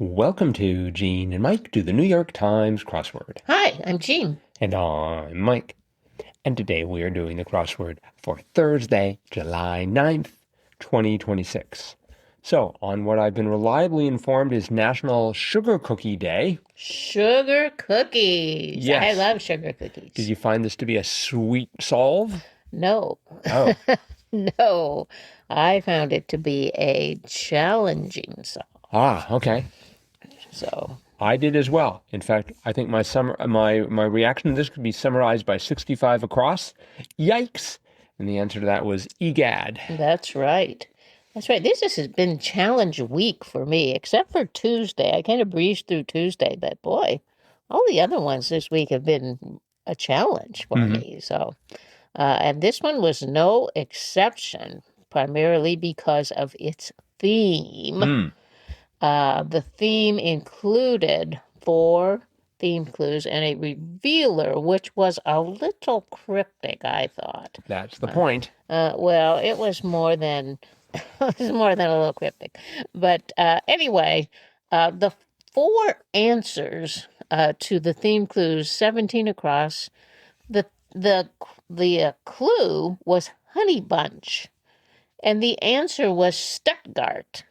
Welcome to Gene and Mike do the New York Times crossword. Hi, I'm Jean. And I'm Mike. And today we are doing the crossword for Thursday, July 9th, 2026. So, on what I've been reliably informed is National Sugar Cookie Day. Sugar cookies. I Yes. love sugar cookies. Did you find this to be a sweet solve? No. Oh. No. I found it to be a challenging song. Ah, okay. So I did as well. In fact, I think my reaction to this could be summarized by 65 across. Yikes! And the answer to that was egad. that's right. That's right. This has been challenge week for me, except for Tuesday. I kind of breezed through Tuesday, but boy, all the other ones this week have been a challenge for me. So, and this one was no exception, primarily because of its theme. The theme included 4 theme clues and a revealer, which was a little cryptic, I thought. That's the point. Well, it was more than it was more than a little cryptic. But anyway, the 4 answers to the theme clues, 17 across. The clue was honey bunch, and the answer was Stuttgart,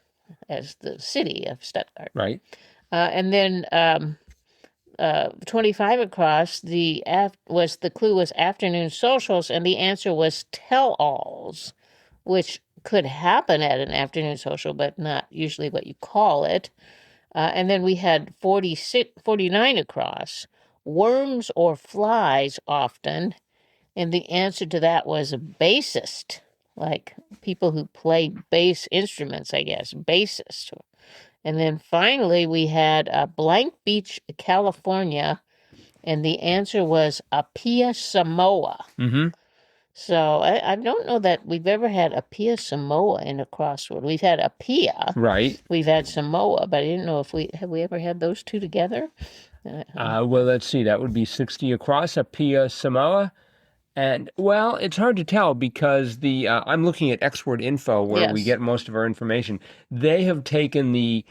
as the city of Stuttgart. Right. And then 25 across, the clue was afternoon socials, and the answer was tell-alls, which could happen at an afternoon social, but not usually what you call it. And then we had 49 across, worms or flies often, and the answer to that was bassist, like people who play bass instruments, I guess, bassist. And then finally, we had Blank Beach, California, and the answer was Apia Samoa. So I don't know that we've ever had Apia Samoa in a crossword. We've had Apia, Right. we've had Samoa, but I didn't know if we ever had those two together. Well, let's see. That would be 60 across, Apia Samoa. And, well, it's hard to tell because I'm looking at Xword Info where we Yes. get most of our information. They have taken the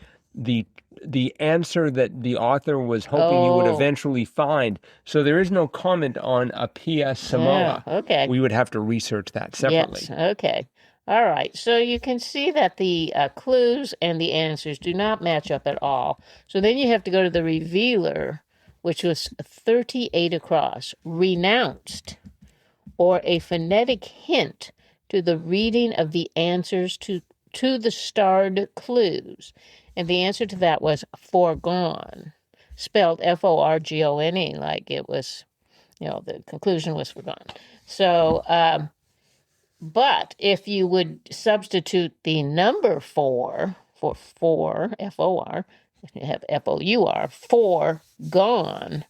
answer that the author was hoping you would Oh. eventually find. So there is no comment on Apia Samoa. Yeah, okay. We would have to research that separately. Yes, okay. All right, so you can see that the clues and the answers do not match up at all. So then you have to go to the revealer, which was 38 across, renounced, or a phonetic hint to the reading of the answers to the starred clues. And the answer to that was foregone, spelled Forgone, like it was, the conclusion was forgone. So, but if you would substitute the number 4 for F-O-R, you have F-O-U-R, foregone,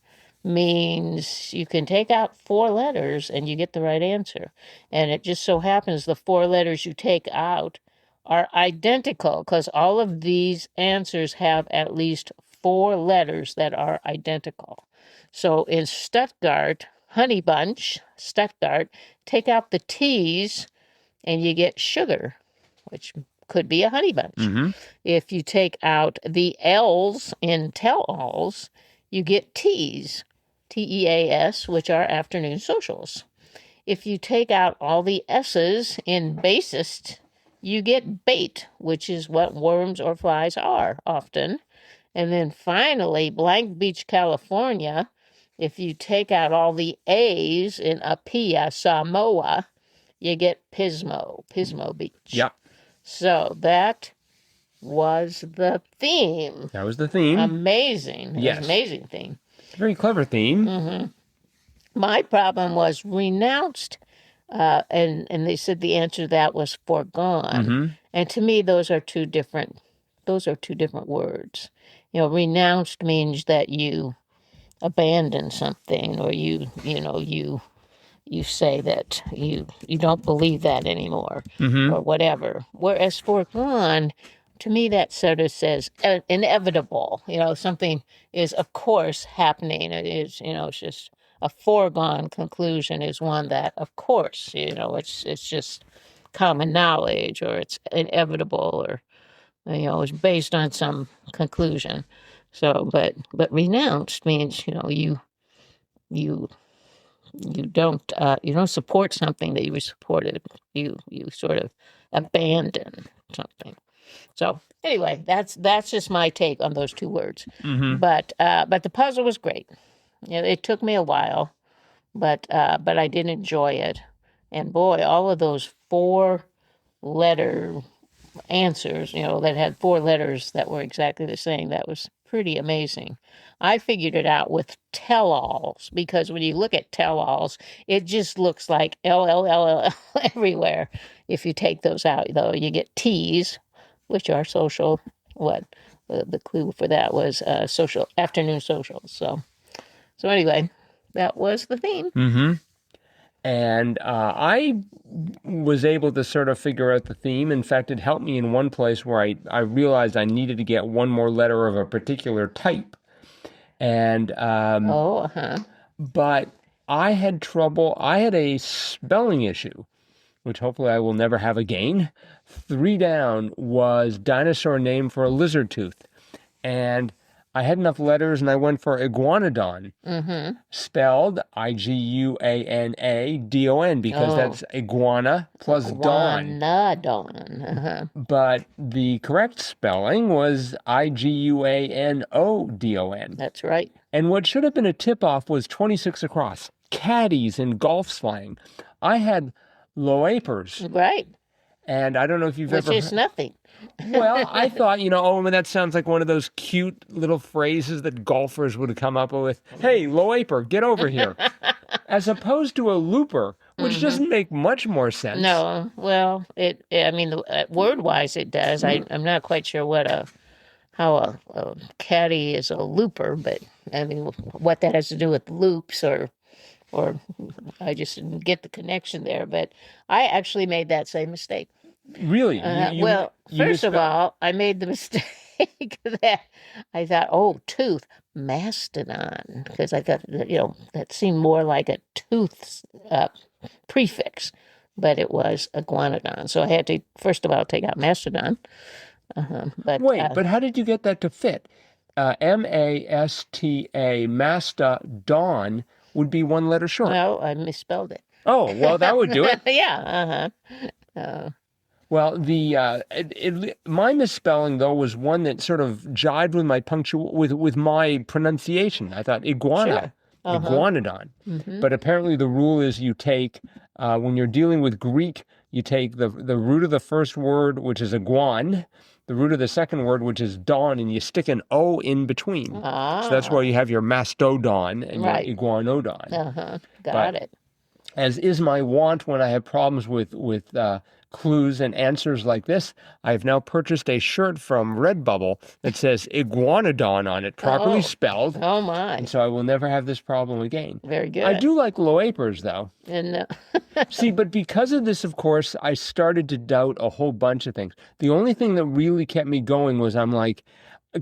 means you can take out 4 letters and you get the right answer. And it just so happens the 4 letters you take out are identical because all of these answers have at least 4 letters that are identical. So in Stuttgart, honey bunch, Stuttgart, take out the T's and you get sugar, which could be a honey bunch. If you take out the L's in tell-alls, you get T's, T-E-A-S, which are afternoon socials. If you take out all the S's in bassist, you get bait, which is what worms or flies are often. And then finally, Blank Beach, California, if you take out all the A's in Apia, Samoa, you get Pismo Beach. Yeah. So that was the theme. That was the theme. Amazing. It Yes. was an amazing theme. Very clever theme. My problem was renounced, and they said the answer to that was foregone. And to me, those are two different words. Renounced means that you abandon something, or you say that you don't believe that anymore, or whatever. Whereas foregone, to me, that sort of says inevitable. Something is, of course, happening. It is, it's just a foregone conclusion is one that, of course, it's just common knowledge, or it's inevitable, or It was based on some conclusion. So, but renounced means you you don't support something that you were supported. You sort of abandon something. So anyway, that's just my take on those two words. But the puzzle was great. It took me a while, but I did enjoy it. And boy, all of those 4-letter answers, that had 4 letters that were exactly the same. That was pretty amazing. I figured it out with tell-alls, because when you look at tell-alls, it just looks like LLLL everywhere. If you take those out, though, you get T's, which are social. What the clue for that was social afternoon socials. So anyway, that was the theme. And I was able to sort of figure out the theme. In fact, it helped me in one place where I realized I needed to get one more letter of a particular type. And but I had trouble. I had a spelling issue, which hopefully I will never have again. 3 down was dinosaur name for a lizard tooth. And I had enough letters, and I went for iguanodon, spelled IGUANADON, because that's iguana plus don. Iguanodon. But the correct spelling was IGUANODON. That's right. And what should have been a tip-off was 26 across. Caddies in golf slang. I had loapers. Right. And I don't know if you've ever... Which is nothing. Well, I thought, that sounds like one of those cute little phrases that golfers would come up with. Hey, loaper, get over here. As opposed to a looper, which doesn't make much more sense. No, well, word-wise it does. I'm not quite sure how a caddy is a looper, but what that has to do with loops or I just didn't get the connection there. But I actually made that same mistake. Really? First of all, I made the mistake that I thought, tooth, mastodon, because I thought, that seemed more like a tooth prefix, but it was iguanodon. So I had to, first of all, take out mastodon. But how did you get that to fit? M-A-S-T-A, mastodon, would be 1 letter short. Well, I misspelled it. Oh, well, that would do it. Yeah, Well, my misspelling though was one that sort of jived with my with my pronunciation. I thought iguana, iguanodon, but apparently the rule is you take when you're dealing with Greek, you take the root of the first word, which is iguan, the root of the second word, which is don, and you stick an O in between. So that's why you have your mastodon and your iguanodon. Got it. As is my wont when I have problems with clues and answers like this, I have now purchased a shirt from Redbubble that says Iguanodon on it, properly spelled. Oh, my. And so I will never have this problem again. Very good. I do like loapers, though. And See, but because of this, of course, I started to doubt a whole bunch of things. The only thing that really kept me going was I'm like,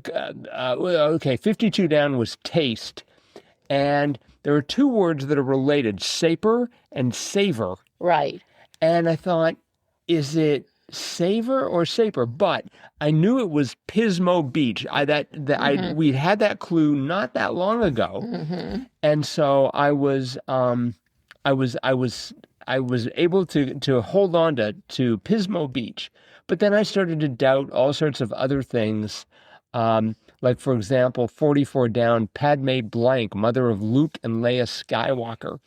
okay, 52 down was taste. And there are 2 words that are related, saper and savor. Right. And I thought, is it savor or saper? But I knew it was Pismo Beach. We'd had that clue not that long ago, and so I was able to hold on to Pismo Beach. But then I started to doubt all sorts of other things. Like, for example, 44 down, Padme Blank, mother of Luke and Leia Skywalker,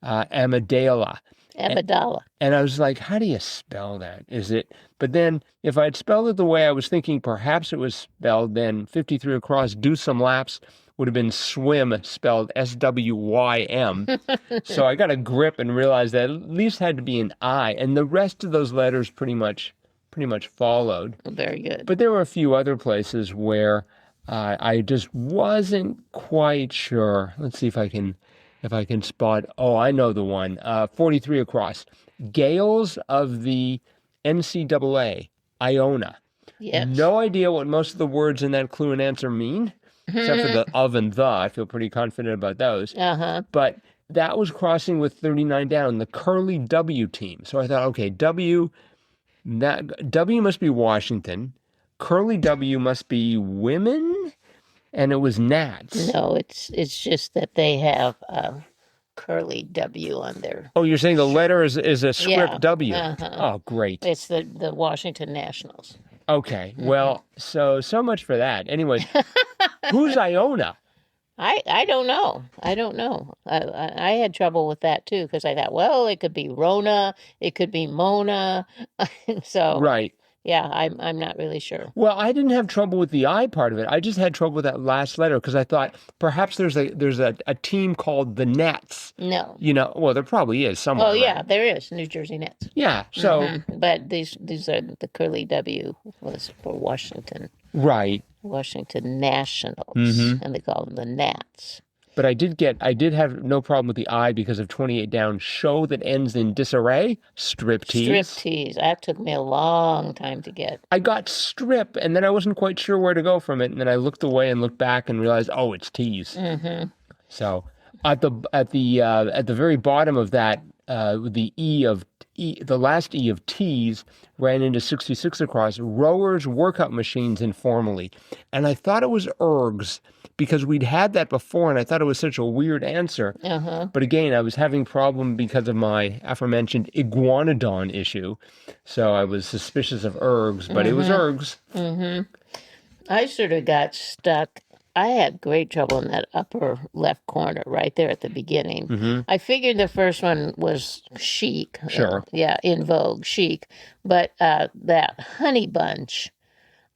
Amidala. And I was like, how do you spell that? Is it? But then if I'd spelled it the way I was thinking perhaps it was spelled, then 53 across, do some laps, would have been swim, spelled S-W-Y-M. So I got a grip and realized that at least had to be an I. And the rest of those letters pretty much followed. Very good. But there were a few other places where I just wasn't quite sure. Let's see if I can spot. Oh, I know the one. 43 across. Gales of the NCAA, Iona. Yes. No idea what most of the words in that clue and answer mean, except for the of and the. I feel pretty confident about those. But that was crossing with 39 down, the Curly W team. So I thought, okay, W must be Washington. curly W must be women, and it was gnats. No, it's just that they have curly W on their. Oh, you're saying the letter is a script Yeah. W. Uh-huh. Oh, great. It's the Washington Nationals. Okay. Well, so much for that. Anyways, who's Iona? I don't know. I don't know. I had trouble with that too because I thought, well, it could be Rona, it could be Mona. So Right. yeah, I'm not really sure. Well, I didn't have trouble with the I part of it. I just had trouble with that last letter because I thought perhaps there's a team called the Nats. No. Well, there probably is somewhere. Oh yeah, right? there is New Jersey Nets. Yeah. So But these are the curly W was for Washington right. Nationals, and they call them the Nats. But I did have no problem with the I because of 28 down. Show that ends in disarray. Striptease. Striptease. That took me a long time to get. I got strip, and then I wasn't quite sure where to go from it, and then I looked away and looked back and realized, oh, it's tease. So at the very bottom of that, the last E of tease ran into 66 across. Rowers workout machines informally, and I thought it was ergs because we'd had that before, and I thought it was such a weird answer. But again, I was having problem because of my aforementioned iguanodon issue, so I was suspicious of ergs, but it was ergs. I sort of got stuck. I had great trouble in that upper left corner right there at the beginning. I figured the first one was chic. Sure. Yeah, in vogue, chic. But that honey bunch,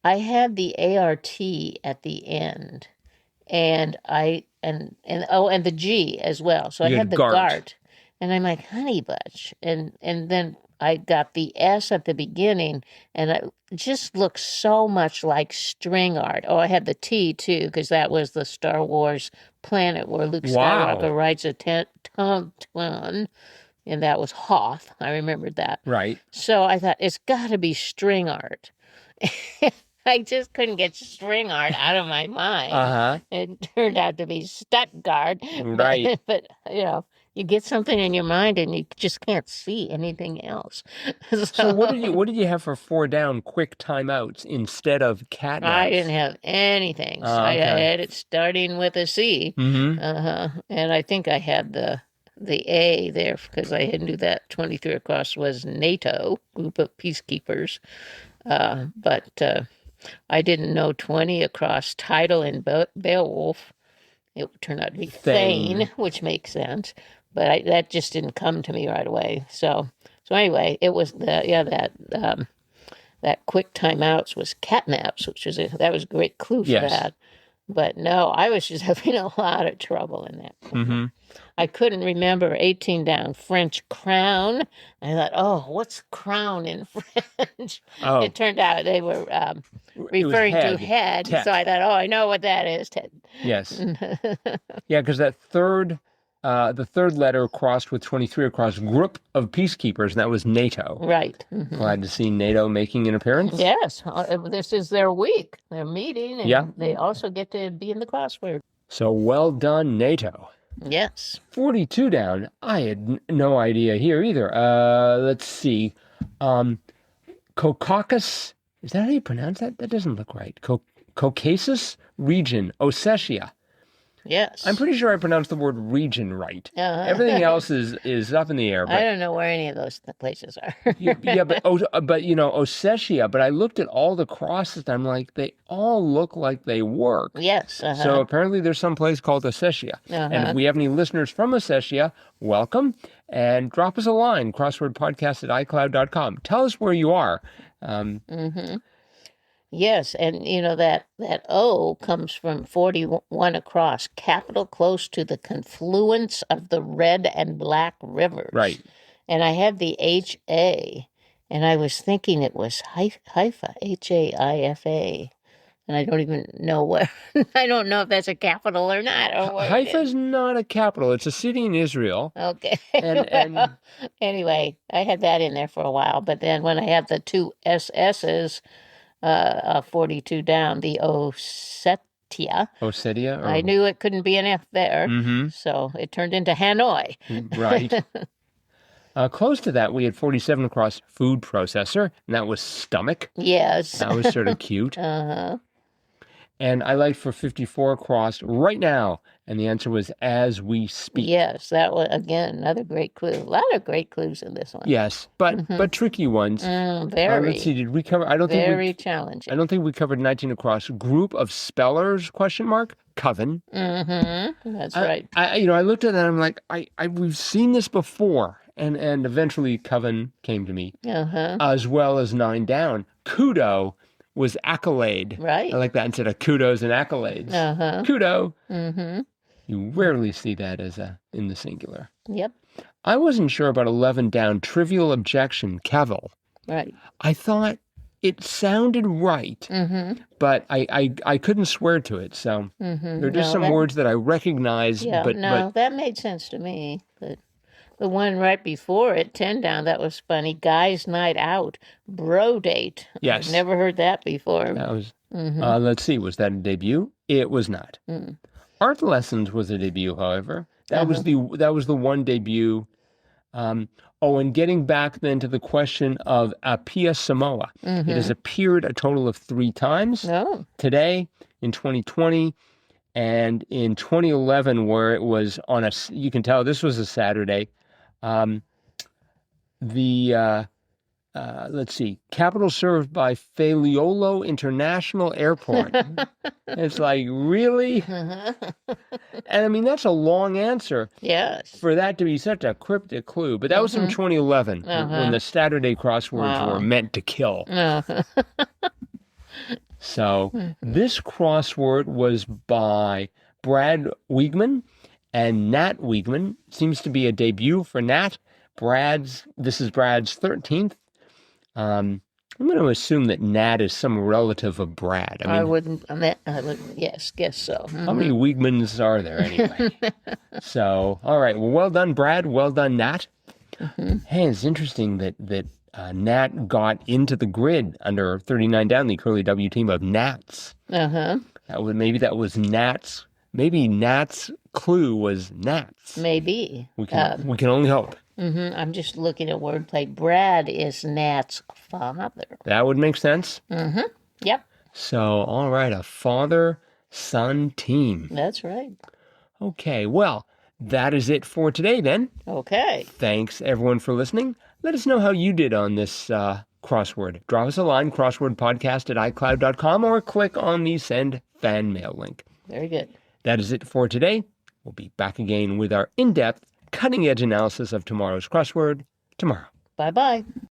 I had the ART at the end. And and the G as well. So I had the Gart. And I'm like, honey bunch. And then I got the S at the beginning, and it just looked so much like string art. Oh, I had the T, too, because that was the Star Wars planet where Luke Skywalker rides a Tauntaun, and that was Hoth. I remembered that. Right. So I thought, it's got to be string art. I just couldn't get string art out of my mind. It turned out to be Stuttgart. Right. But you get something in your mind and you just can't see anything else. So what did you have for 4 down quick timeouts instead of catnaps? I didn't have anything. So I had it starting with a C. And I think I had the A there because I knew that 23 across was NATO, group of peacekeepers. But I didn't know 20 across title in Beowulf. It turned out to be Thane, which makes sense. But that just didn't come to me right away. So anyway, it was that quick timeouts was catnaps, which was that was a great clue for that. But no, I was just having a lot of trouble in that. I couldn't remember 18 down French crown. I thought, oh, what's crown in French? Oh. It turned out they were referring to head. Tet. So I thought, oh, I know what that is. Ted. Yes. Yeah, because that the third letter crossed with 23 across group of peacekeepers, and that was NATO. Right. Glad to see NATO making an appearance. Yes. This is their week. They're meeting, and they also get to be in the crossword. So well done, NATO. Yes. 42 down. I had no idea here either. Let's see. Caucasus. Is that how you pronounce that? That doesn't look right. Caucasus region, Ossetia. Yes. I'm pretty sure I pronounced the word region right. Everything else is up in the air. But, I don't know where any of those places are. but Ossetia. But I looked at all the crosses and I'm like, they all look like they work. Yes. So apparently there's some place called Ossetia. And if we have any listeners from Ossetia, welcome. And drop us a line, crosswordpodcast@icloud.com. Tell us where you are. Yes, and that O comes from 41 across, capital close to the confluence of the Red and Black rivers. Right. And I had the HA, and I was thinking it was Haifa, Haifa. And I don't even know where, I don't know if that's a capital or not. Haifa's not a capital. It's a city in Israel. Okay. And anyway, I had that in there for a while, but then when I had the two SS's, 42 down, the Ossetia. Ossetia? I knew it couldn't be an F there, so it turned into Hanoi. Right. Close to that, we had 47 across food processor, and that was stomach. Yes. That was sort of cute. Uh-huh. And I liked for 54 across right now, and the answer was as we speak. Yes, that was, again, another great clue. A lot of great clues in this one. Yes, but tricky ones. Very. Let's see, did we cover? Very challenging. I don't think we covered 19 across. Group of spellers? ? Coven. That's right. I looked at that. And I'm like, we've seen this before, and eventually coven came to me, as well as 9 down. Kudo was accolade. Right. I like that instead of kudos and accolades. Kudo. You rarely see that as in the singular. Yep. I wasn't sure about 11 down. Trivial objection. Cavil. Right. I thought it sounded right, but I couldn't swear to it. So there are just some words that I recognize. Yeah, but that made sense to me. But the one right before it, 10 down, that was funny. Guys' night out, bro date. Yes. I've never heard that before. That was, let's see, was that a debut? It was not. Art Lessons was a debut, however. That was the one debut. And getting back then to the question of Apia Samoa. It has appeared a total of 3 times. Oh. Today, in 2020, and in 2011, where it was on you can tell this was a Saturday. Let's see, capital served by Failuolo International Airport. It's like, really? And I mean, that's a long answer. Yes. For that to be such a cryptic clue. But that was from 2011, when the Saturday crosswords were meant to kill. So this crossword was by Brad Wiegman and Nat Wiegman. Seems to be a debut for Nat. This is Brad's 13th. I'm going to assume that Nat is some relative of Brad. I would, yes, guess so. How many Wiegmans are there anyway? So, all right. Well done, Brad. Well done, Nat. Hey, it's interesting that Nat got into the grid under 39 down, the Curly W team of Nats. Maybe that was Nats. Maybe Nat's clue was Nats. Maybe. We can only hope. I'm just looking at wordplay. Brad is Nat's father. That would make sense. Yep. So, all right, a father-son team. That's right. Okay, well, that is it for today then. Okay. Thanks, everyone, for listening. Let us know how you did on this crossword. Drop us a line, crosswordpodcast@icloud.com, or click on the Send Fan Mail link. Very good. That is it for today. We'll be back again with our in-depth, cutting-edge analysis of tomorrow's crossword tomorrow. Bye-bye.